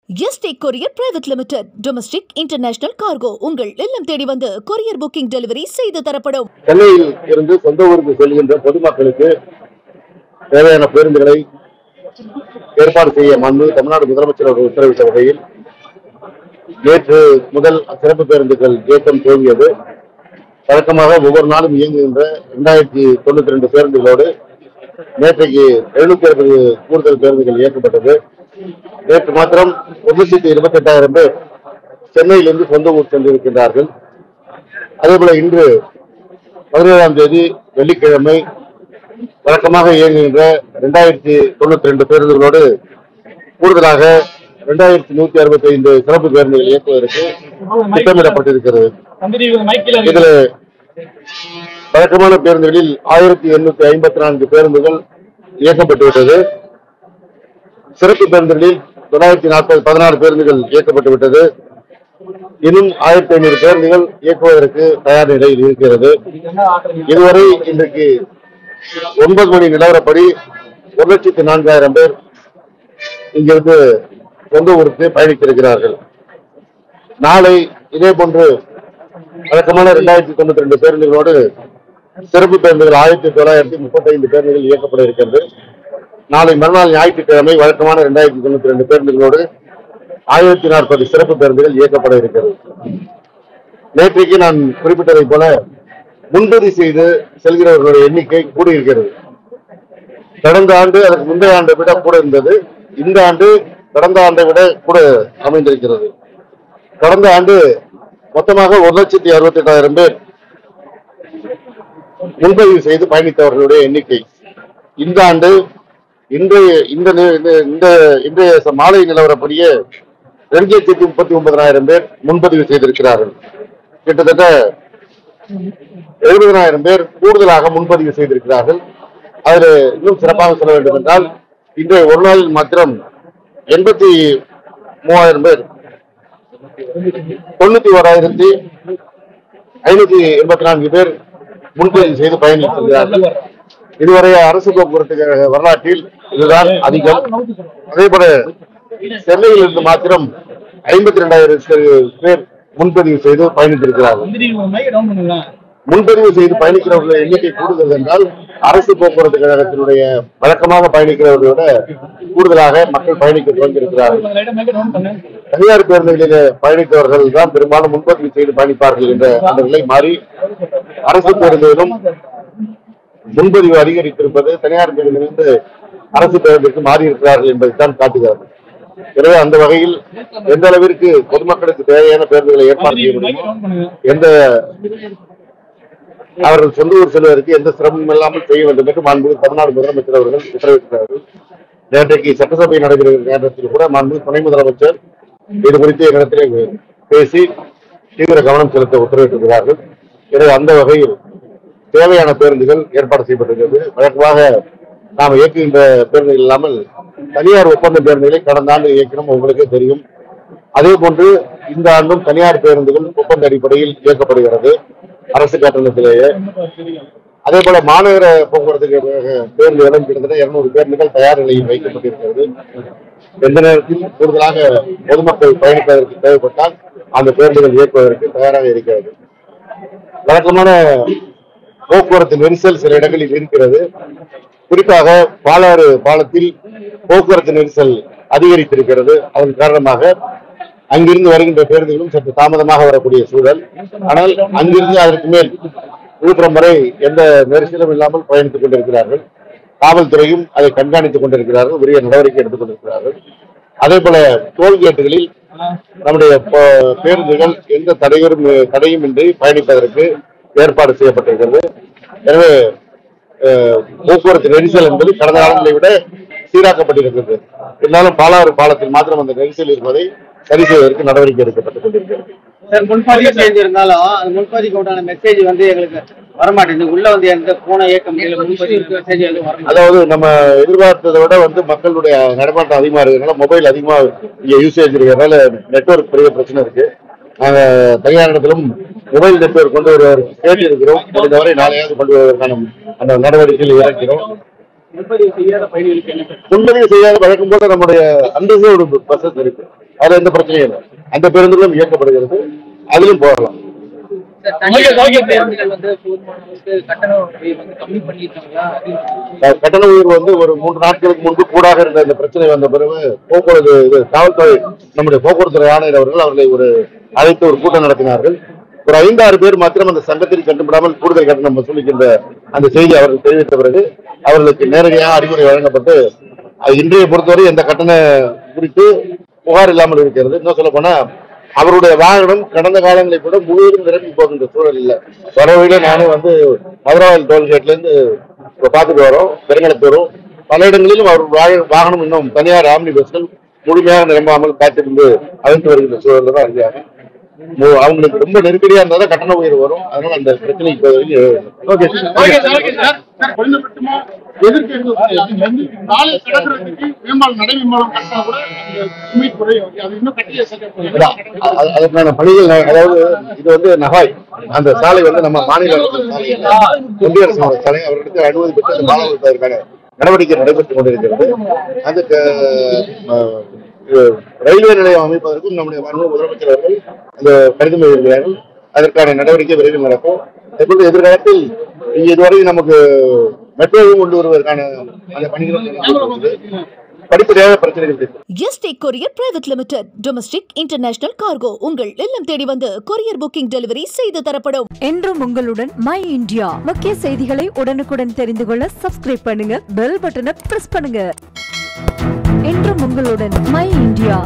Yesterday courier private limited domestic international cargo உங்கள் இல்லம் தேடி வந்து கொரியர் புக்கிங் டெலிவரி செய்து தரப்படும். சென்னையில் இருந்து சொந்த ஊருக்கு செல்கின்ற பொதுமக்களுக்கு தேவையான பேருந்துகளை ஏற்பாடு செய்ய தமிழ்நாடு முதலமைச்சர் அவர்கள் உத்தரவிட்ட வகையில் நேற்று முதல் சிறப்பு பேருந்துகள் இயக்கம் துவங்கியது. வழக்கமாக ஒவ்வொரு நாளும் இயங்குகின்ற 2092 பேருந்துகளோடு நேற்றைக்கு 760 கூடுதல் பேருந்துகள் இயக்கப்பட்டது. நேற்று மாத்திரம் 1,28,000 பேர் சென்னையிலிருந்து சொந்த ஊர் சென்றிருக்கின்றார்கள். அதேபோல இன்று 17ஆம் தேதி வெள்ளிக்கிழமை வழக்கமாக இயங்குகின்ற 2092 பேருந்துகளோடு கூடுதலாக 2165 சிறப்பு பேருந்துகள் இயக்குவதற்கு திட்டமிடப்பட்டிருக்கிறது. இதில் வழக்கமான பேருந்துகளில் 1854 பேருந்துகள் இயக்கப்பட்டுவிட்டது. சிறப்பு பேருந்துகளில் 916 பேருந்துகள் இயக்கப்பட்டுவிட்டது. இன்னும் 1500 பேருந்துகள் இயக்குவதற்கு தயார் நிலையில் இருக்கிறது. இதுவரை இன்றைக்கு 9 மணி நிலவரப்படி 1,04,000 பேர் இங்கிருந்து சொந்த ஊருக்கு பயணித்திருக்கிறார்கள். நாளை இதே போன்று வழக்கமான 2092 பேருந்துகளோடு சிறப்பு பேருந்துகள் 1935 பேருந்துகள் இயக்கப்பட இருக்கிறது. நாளை மறுநாள் ஞாயிற்றுக்கிழமை வழக்கமான 2092 பேருந்துகளோடு 1040 சிறப்பு பேருந்துகள் இயக்கப்பட இருக்கிறது. நேற்றைக்கு நான் குறிப்பிட்டதை போல முன்பதிவு செய்து செல்கிறவர்களுடைய எண்ணிக்கை கூடியிருக்கிறது. கடந்த ஆண்டு அதற்கு முந்தைய ஆண்டை விட கூட இருந்தது. இந்த ஆண்டு கடந்த ஆண்டை விட கூட அமைந்திருக்கிறது. கடந்த ஆண்டு மொத்தமாக 1,68,000 பேர் முன்பதிவு செய்து பயணித்தவர்களுடைய எண்ணிக்கை. இந்த ஆண்டு இன்றைய மாலை நிலவரப்படியே 2,39,000 பேர் முன்பதிவு செய்திருக்கிறார்கள். கிட்டத்தட்ட 70,000 பேர் கூடுதலாக முன்பதிவு செய்திருக்கிறார்கள். அதில் இன்னும் சிறப்பாக சொல்ல வேண்டும் என்றால் இன்றைய ஒரு நாளில் மாத்திரம் 83,000 பேர் 91,584 பேர் முன்பதிவு செய்து பயணித்திருக்கிறார்கள். இதுவரை அரசு போக்குவரத்து வரலாற்றில் இதுதான் அதிகம். அதேபோல சென்னையில் இருந்து மாத்திரம் 52,000 பேர் முன்பதிவு செய்து பயணித்திருக்கிறார்கள். முன்பதிவு செய்து பயணிக்கிறவர்களுடைய எண்ணிக்கை கூடுதல் என்றால் அரசு போக்குவரத்து கழகத்தினுடைய வழக்கமாக பயணிக்கிறவர்களோட கூடுதலாக மக்கள் பயணிக்க துவங்கியிருக்கிறார்கள். தனியார் பேருந்துகளில் பயணித்தவர்கள் தான் பெரும்பாலும் முன்பதிவு செய்து பயணிப்பார்கள் என்ற அந்த நிலை மாறி அரசு பேருந்துகளும் முன்பதிவு அதிகரித்திருப்பது தனியார் பேருந்திலிருந்து அரசு பேருந்திற்கு மாறி இருக்கிறார்கள் என்பதைத்தான் காட்டுகிறது. எனவே அந்த வகையில் எந்த அளவிற்கு பொதுமக்களுக்கு தேவையான பேருந்துகளை ஏற்பாடு செய்ய முடியுமோ, அவர்கள் சொந்த ஊர் செல்வதற்கு எந்த சிரமமும் இல்லாமல் செய்ய வேண்டும் என்று மாண்புமிகு தமிழ்நாடு முதலமைச்சர் அவர்கள் உத்தரவிட்டார்கள். நேற்றைக்கு சட்டசபை நடைபெறுகிற நேரத்தில் கூட மாண்புமிகு துணை முதலமைச்சர் இது குறித்து என்னிடத்திலே பேசி தீவிர கவனம் செலுத்த உத்தரவிட்டிருக்கிறார்கள். எனவே அந்த வகையில் தேவையான பேருந்துகள் ஏற்பாடு செய்யப்பட்டிருக்கிறது. வழக்கமாக நாம் இயக்குகின்ற பேருந்துகள் இல்லாமல் தனியார் ஒப்பந்த பேருந்துகளை கடந்த ஆண்டு இயக்கணும், உங்களுக்கே தெரியும். அதே போன்று இந்த ஆண்டும் தனியார் பேருந்துகள் ஒப்பந்த அடிப்படையில் இயக்கப்படுகிறது அரசு கட்டணத்திலேயே. அதே போல மாநகர போக்குவரத்து பேருந்துகளும் கிட்டத்தட்ட 200 பேருந்துகள் தயார் நிலையில் வைக்கப்பட்டிருக்கிறது. எந்த நேரத்தில் கூடுதலாக பொதுமக்கள் பயணிப்பதற்கு தேவைப்பட்டால் அந்த பேருந்துகள் இயக்குவதற்கு தயாராக இருக்கிறது. வழக்கமான போக்குவரத்து நெரிசல் சில இடங்களில் இருக்கிறது. குறிப்பாக பாலாறு பாலத்தில் போக்குவரத்து நெரிசல் அதிகரித்திருக்கிறது. அதன் காரணமாக அங்கிருந்து வருகின்ற பேருந்துகளும் சற்று தாமதமாக வரக்கூடிய சூழல். ஆனால் அங்கிருந்து அதற்கு மேல் விழுப்புரம் வரை எந்த நெரிசலும் இல்லாமல் பயணித்துக் கொண்டிருக்கிறார்கள். காவல்துறையும் அதை கண்காணித்துக் கொண்டிருக்கிறார்கள், உரிய நடவடிக்கை எடுத்துக் கொண்டிருக்கிறார்கள். அதே போல டோல்கேட்டுகளில் நம்முடைய பேருந்துகள் எந்த தடையும் இன்றி பயணிப்பதற்கு ஏற்பாடு செய்யப்பட்டிருக்கிறது. எனவே போக்குவரத்து நெரிசல் என்பது கடந்த காலங்களை விட சீராக்கப்பட்டிருக்கிறது. இருந்தாலும் பாலாறு பாலத்தில் மாத்திரம் அந்த நெரிசல் இருப்பதை சரி செய்வதற்கு நடவடிக்கை எடுக்கப்பட்டுக் கொண்டிருக்கிறது. முன்பதிவு செஞ்சிருந்தாலும் அந்த முன்பதிவுக்கு உண்டான மெசேஜ் எங்களுக்கு வரமாட்டேங்குது. உள்ள எந்த போன இயக்கம் அதாவது நம்ம எதிர்பார்த்ததை விட மக்களுடைய நடமாட்டம் அதிகமா இருக்கிறதுனால மொபைல் அதிகமா இங்க யூசேஜ் இருக்கிறதுனால நெட்வொர்க் பெரிய பிரச்சனை இருக்கு. நாங்க தனியார் இடத்திலும் மொபைல் நெட்வொர்க் கொண்டு வருவதற்கு கேட்டு இருக்கிறோம். முடிந்தவரை நாளையாவது கொண்டு வருவதற்கான அந்த நடவடிக்கையில் இறக்கிறோம். முன்பதிவு செய்யாத பயணிகளுக்கு என்ன சார்? முன்பதிவு செய்யாத வழக்கம் போல நம்முடைய அண்டர்கிரவுண்ட் ஒரு பஸ்ஸஸ் இருக்கு, அதுல எந்த பிரச்சனையும் இல்லை. அந்த பேருந்துகளும் இயக்கப்படுகிறது, அதிலும் போகலாம். கட்டண உயர்வு வந்து ஒரு 3 நாட்களுக்கு முன்பு கூடாக இருந்த இந்த பிரச்சனை வந்த பிறகு போக்குவரத்து காவல்துறை நம்முடைய போக்குவரத்து ஆணையர் அவர்களை ஒரு அழைத்து ஒரு கூட்டம் நடத்தினார்கள். ஒரு 5-6 பேர் மாத்திரம் அந்த சங்கத்தில் கட்டுப்படாமல் கூடுதல் கட்டணம் வசூலிக்கின்ற அந்த செய்தி அவர்கள் தெரிவித்த பிறகு அவர்களுக்கு நேரடியாக அறிவுரை வழங்கப்பட்டு இன்றைய பொறுத்தவரை எந்த கட்டண குறித்து புகார் இல்லாமல் இருக்கிறது. இன்னும் சொல்ல போனா அவருடைய வாகனம் கடந்த காலங்களை கூட முழுவதும் நிரம்பி போகின்ற சூழல் இல்லை. வரவையில நானும் வந்து மதுராவல் டோல்கேட்ல இருந்து பார்த்துட்டு வரோம், பெருங்களத்தூரும் பல இடங்களிலும் அவர் வாகனம் இன்னும் தனியார் ஆம்னி பஸ்கள் முழுமையாக நிரம்பாமல் காத்திருந்து அழைத்து வருகின்ற சூழல்ல தான் இருக்காங்க. அவங்களுக்கு ரொம்ப நெருக்கடியா இருந்தாலும் கட்டண உயர்வு வரும். அதனால அந்த பிரச்சனை அதற்கான பணிகள், அதாவது இது வந்து நகாய் அந்த சாலை வந்து நம்ம மாநில ஒன்றிய அரசு சாலை, அவர்களுக்கு அனுமதி பெற்று அந்த மாணவர்களுக்கான நடவடிக்கை நடைபெற்றுக் கொண்டிருக்கிறது. அதுக்கு ரயில்வே நிலையம் அமைப்பதற்கும் நம்முடைய மாண்புமிகு முதலமைச்சர் அவர்கள் அந்த கடிதம் எழுதுகிறார்கள். அதற்கான நடவடிக்கை விரைவில் நடக்கும். அதேபோல் எதிர்காலத்தில் இதுவரை நமக்கு மெட்ரோவும் கொண்டு வருவதற்கான அந்த பணிகள் படிப்படியாக பிரச்சனைகள். Yesterday courier private limited domestic international cargo உங்கள் இல்லம் தேடி வந்து கொரியர் புக்கிங் டெலிவரி செய்து தரப்படும். என்றும் உங்களுடன் மை இந்தியா. முக்கிய செய்திகளை உடனுக்குடன் தெரிந்து கொள்ள சப்ஸ்கிரைப் பண்ணுங்க, பெல் பட்டனை பிரஸ் பண்ணுங்க. என்றும் உங்களுடன் மை இந்தியா.